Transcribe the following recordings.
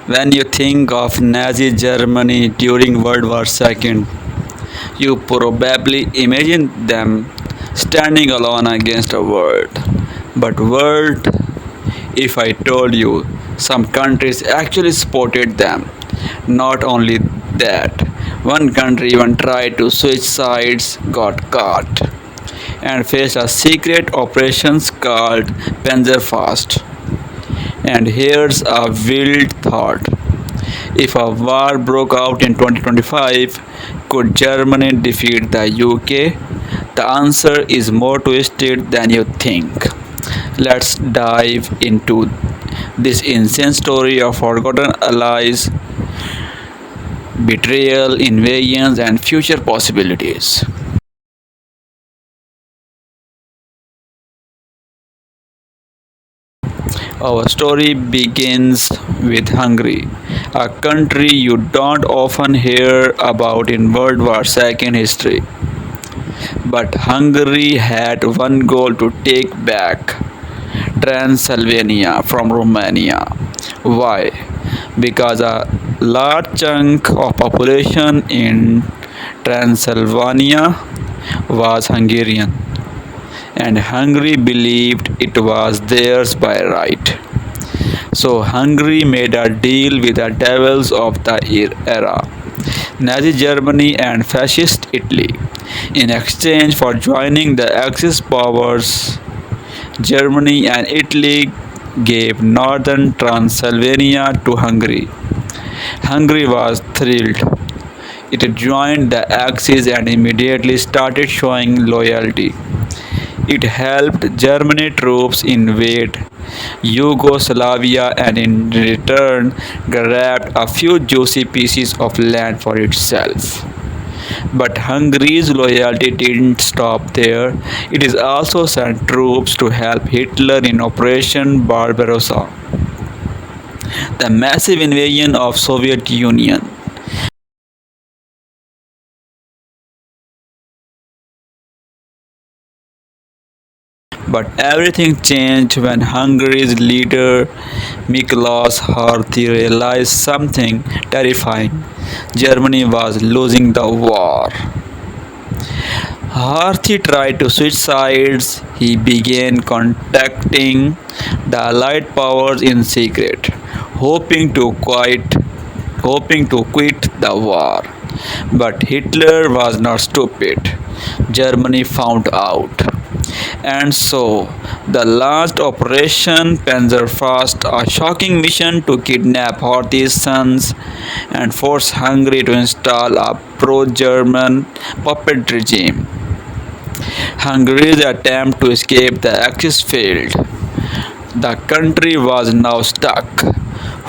When you think of Nazi Germany during World War II, you probably imagine them standing alone against a world. But world, if I told you, some countries actually supported them. Not only that, one country even tried to switch sides, got caught, and faced a secret operations called Panzerfaust. And here's a wild thought. If a war broke out in 2025, could Germany defeat the UK? The answer is more twisted than you think. Let's dive into this insane story of forgotten allies, betrayal, invasions, and future possibilities. Our story begins with Hungary, a country you don't often hear about in World War II history. But Hungary had one goal to take back Transylvania from Romania. Why? Because a large chunk of population in Transylvania was Hungarian, and Hungary believed it was theirs by right. So Hungary made a deal with the devils of the era, Nazi Germany and Fascist Italy. In exchange for joining the Axis powers, Germany and Italy gave northern Transylvania to Hungary. Hungary was thrilled. It joined the Axis and immediately started showing loyalty. It helped German troops invade Yugoslavia and in return grabbed a few juicy pieces of land for itself. But Hungary's loyalty didn't stop there. It is also sent troops to help Hitler in Operation Barbarossa, the massive invasion of Soviet Union. But everything changed when Hungary's leader Miklos Horthy realized something terrifying. Germany was losing the war. Horthy tried to switch sides. He began contacting the Allied powers in secret, hoping to quit the war. But Hitler was not stupid. Germany found out. And so, the last Operation Panzerfaust, a shocking mission to kidnap Horthy's sons and force Hungary to install a pro-German puppet regime. Hungary's attempt to escape the Axis failed. The country was now stuck,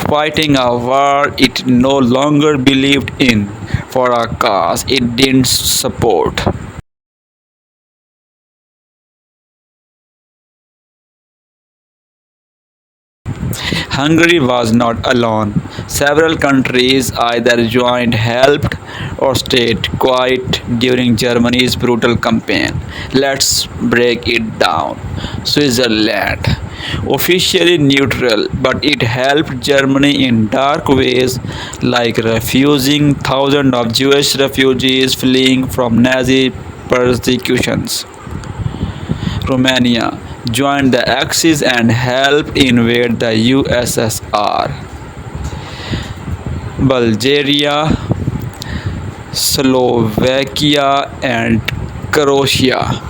fighting a war it no longer believed in for a cause it didn't support. Hungary was not alone. Several countries either joined, helped, or stayed quiet during Germany's brutal campaign. Let's break it down. Switzerland, officially neutral, but it helped Germany in dark ways, like refusing thousands of Jewish refugees fleeing from Nazi persecutions. Romania joined the Axis and helped invade the USSR. Bulgaria, Slovakia, and Croatia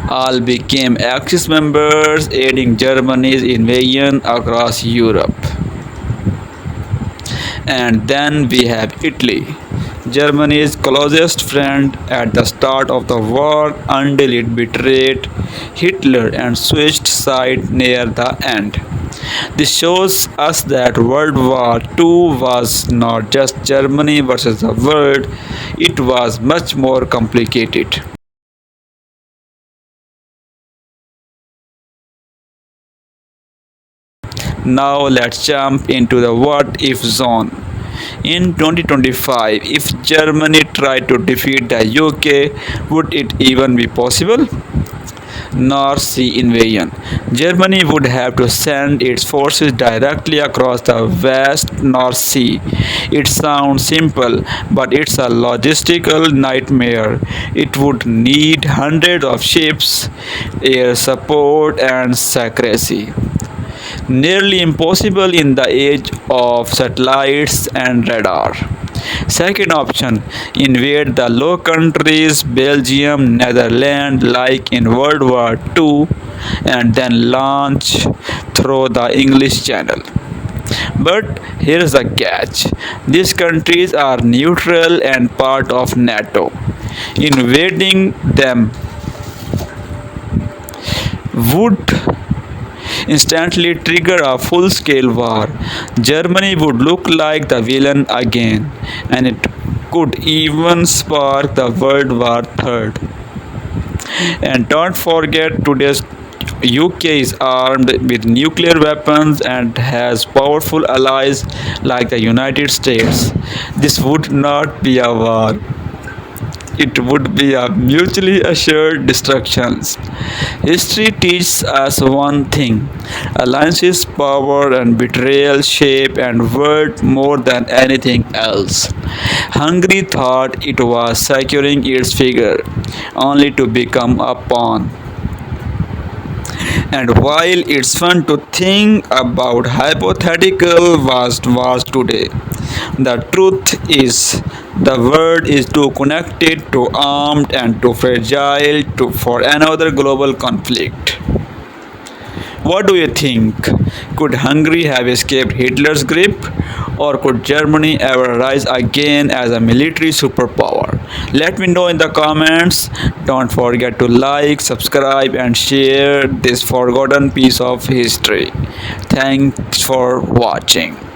all became Axis members, aiding Germany's invasion across Europe. And then we have Italy, Germany's closest friend at the start of the war until it betrayed Hitler and switched sides near the end. This shows us that World War II was not just Germany versus the world, it was much more complicated. Now let's jump into the what if zone. In 2025, if Germany tried to defeat the UK, would it even be possible? North Sea invasion. Germany would have to send its forces directly across the vast North Sea. It sounds simple, but it's a logistical nightmare. It would need hundreds of ships, air support, and secrecy. Nearly impossible in the age of satellites and radar. Second option, invade the Low Countries, Belgium, Netherlands, like in World War II, and then launch through the English Channel. But here's the catch, these countries are neutral and part of NATO. Invading them would instantly trigger a full scale war. Germany would look like the villain again, and it could even spark the World War III. And don't forget, today's UK is armed with nuclear weapons and has powerful allies like the United States. This would not be a war, it would be a mutually assured destruction. History teaches us one thing, alliances, power, and betrayal shape and world more than anything else. Hungary thought it was securing its figure, only to become a pawn. And while it's fun to think about hypothetical vast wars today, the truth is the world is too connected, too armed, and too fragile for another global conflict. What do you think? Could Hungary have escaped Hitler's grip? Or could Germany ever rise again as a military superpower? Let me know in the comments. Don't forget to like, subscribe, and share this forgotten piece of history. Thanks for watching.